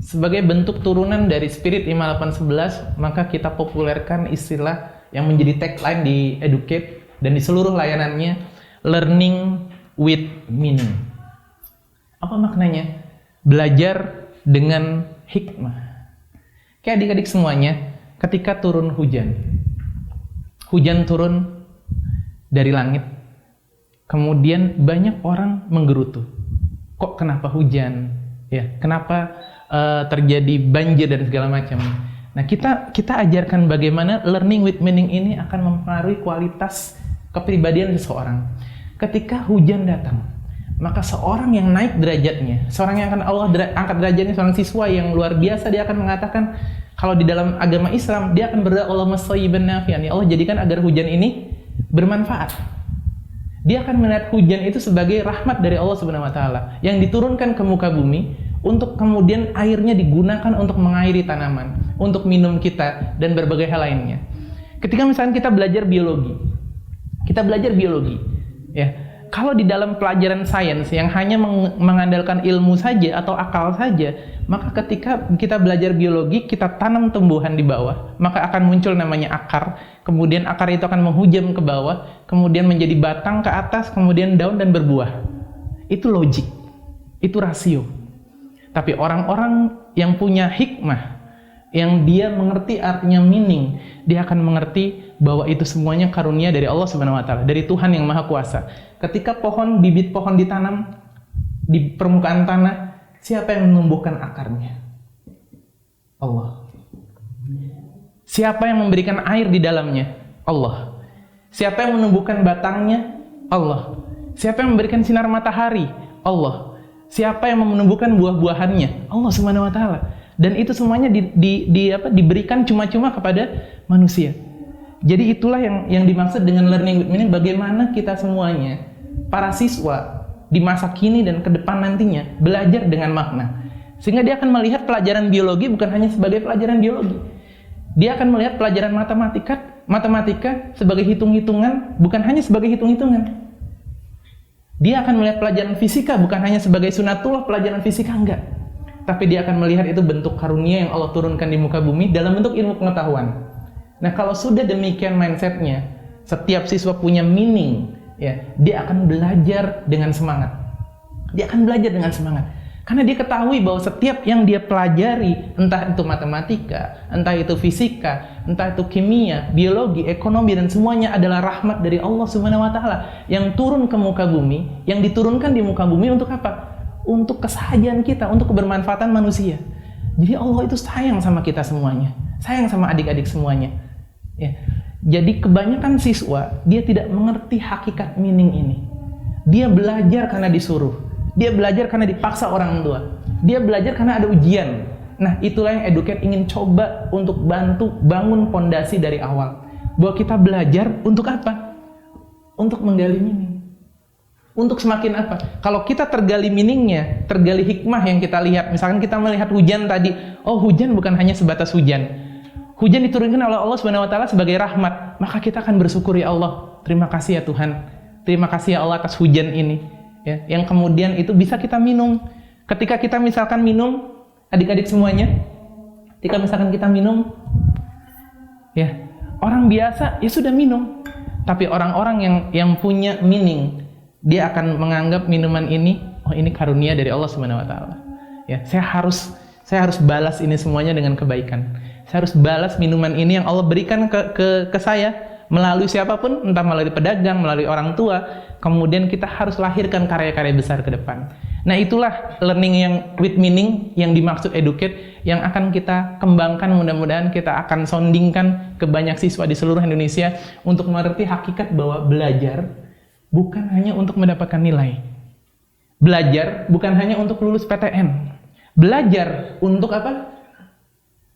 sebagai bentuk turunan dari Spirit 5811, maka kita populerkan istilah yang menjadi tagline di Educate dan di seluruh layanannya, learning with meaning. Apa maknanya? Belajar dengan hikmah. Kayak adik-adik semuanya, ketika turun hujan turun dari langit, kemudian banyak orang menggerutu. Kok kenapa hujan? Ya, kenapa terjadi banjir dan segala macam? Nah, kita ajarkan bagaimana learning with meaning ini akan mempengaruhi kualitas kepribadian seseorang. Ketika hujan datang, maka seorang yang naik derajatnya, seorang yang akan Allah angkat derajatnya, seorang siswa yang luar biasa, dia akan mengatakan, kalau di dalam agama Islam, dia akan berdoa, Allahumma shayyiban nafi'an, ya Allah jadikan agar hujan ini bermanfaat. Dia akan melihat hujan itu sebagai rahmat dari Allah Subhanahu wa taala yang diturunkan ke muka bumi untuk kemudian airnya digunakan untuk mengairi tanaman, untuk minum kita dan berbagai hal lainnya. Ketika misalnya kita belajar biologi, ya, kalau di dalam pelajaran sains yang hanya mengandalkan ilmu saja atau akal saja, maka ketika kita belajar biologi, kita tanam tumbuhan di bawah, maka akan muncul namanya akar. Kemudian akar itu akan menghujam ke bawah, kemudian menjadi batang ke atas, kemudian daun dan berbuah. Itu logik, itu rasio. Tapi orang-orang yang punya hikmah, yang dia mengerti artinya meaning, dia akan mengerti bahwa itu semuanya karunia dari Allah Subhanahu wa taala, dari Tuhan yang Maha Kuasa. Ketika bibit pohon ditanam di permukaan tanah, siapa yang menumbuhkan akarnya? Allah. Siapa yang memberikan air di dalamnya? Allah. Siapa yang menumbuhkan batangnya? Allah. Siapa yang memberikan sinar matahari? Allah. Siapa yang menumbuhkan buah-buahannya? Allah Subhanahu wa taala. Dan itu semuanya diberikan cuma-cuma kepada manusia. Jadi itulah yang dimaksud dengan learning with meaning, bagaimana kita semuanya, para siswa di masa kini dan ke depan nantinya, belajar dengan makna. Sehingga dia akan melihat pelajaran biologi bukan hanya sebagai pelajaran biologi. Dia akan melihat pelajaran matematika sebagai hitung-hitungan, bukan hanya sebagai hitung-hitungan. Dia akan melihat pelajaran fisika bukan hanya sebagai sunatullah pelajaran fisika, enggak. Tapi dia akan melihat itu bentuk karunia yang Allah turunkan di muka bumi dalam bentuk ilmu pengetahuan. Nah, kalau sudah demikian mindsetnya, setiap siswa punya meaning, ya, dia akan belajar dengan semangat. Dia akan belajar dengan semangat. Karena dia ketahui bahwa setiap yang dia pelajari, entah itu matematika, entah itu fisika, entah itu kimia, biologi, ekonomi, dan semuanya adalah rahmat dari Allah Subhanahu wa taala yang turun ke muka bumi, yang diturunkan di muka bumi untuk apa? Untuk kesahajan kita, untuk kebermanfaatan manusia. Jadi Allah itu sayang sama kita semuanya, sayang sama adik-adik semuanya. Ya. Jadi kebanyakan siswa, dia tidak mengerti hakikat meaning ini. Dia belajar karena disuruh. Dia belajar karena dipaksa orang tua. Dia belajar karena ada ujian. Nah, itulah yang Educate ingin coba untuk bantu bangun pondasi dari awal. Bahwa kita belajar untuk apa? Untuk menggali meaning. Untuk semakin apa? Kalau kita tergali meaningnya, tergali hikmah yang kita lihat. Misalkan kita melihat hujan tadi, oh hujan bukan hanya sebatas hujan. Hujan diturunkan oleh Allah Subhanahu wa taala sebagai rahmat, maka kita akan bersyukur, ya Allah, terima kasih ya Tuhan. Terima kasih ya Allah atas hujan ini, ya, yang kemudian itu bisa kita minum. Ketika kita misalkan minum, adik-adik semuanya, ketika misalkan kita minum, ya, orang biasa ya sudah minum. Tapi orang-orang yang punya meaning, dia akan menganggap minuman ini, oh ini karunia dari Allah Subhanahu wa taala. Ya, saya harus balas ini semuanya dengan kebaikan. Saya harus balas minuman ini yang Allah berikan ke saya melalui siapapun, entah melalui pedagang, melalui orang tua. Kemudian kita harus lahirkan karya-karya besar ke depan. Nah, itulah learning yang with meaning yang dimaksud Educate, yang akan kita kembangkan. Mudah-mudahan kita akan soundingkan ke banyak siswa di seluruh Indonesia untuk mengerti hakikat bahwa belajar bukan hanya untuk mendapatkan nilai. Belajar bukan hanya untuk lulus PTN. Belajar untuk apa?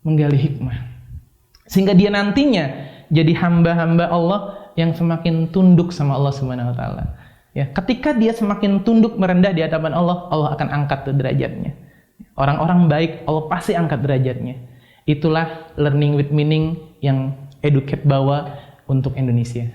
Menggali hikmah. Sehingga dia nantinya jadi hamba-hamba Allah yang semakin tunduk sama Allah Subhanahu wa taala. Ya, ketika dia semakin tunduk merendah di hadapan Allah, Allah akan angkat derajatnya. Orang-orang baik Allah pasti angkat derajatnya. Itulah learning with meaning yang Educate bawa untuk Indonesia.